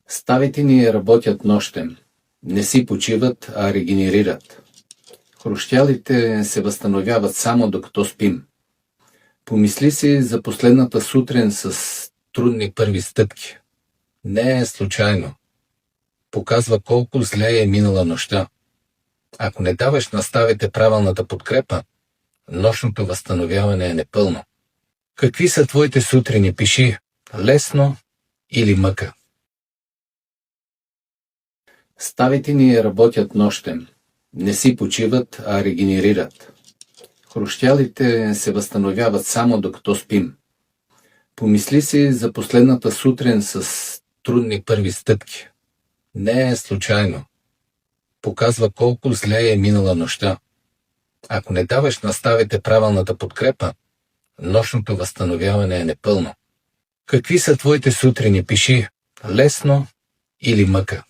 Ставите ни работят нощем. Не си почиват, а регенерират. Хрущялите се възстановяват само докато спим. Помисли си за последната сутрин с трудни първи стъпки. Не е случайно. Показва колко зле е минала нощта. Ако не даваш на ставите правилната подкрепа, нощното възстановяване е непълно. Какви са твоите сутрини? Пиши лесно или мъка. Ставите ни работят нощем. Не си почиват, а регенерират. Хрущялите се възстановяват само докато спим. Помисли си за последната сутрин с трудни първи стъпки. Не е случайно. Показва колко зле е минала нощта. Ако не даваш на ставите правилната подкрепа, нощното възстановяване е непълно. Какви са твоите сутрини? Пиши лесно или мъка.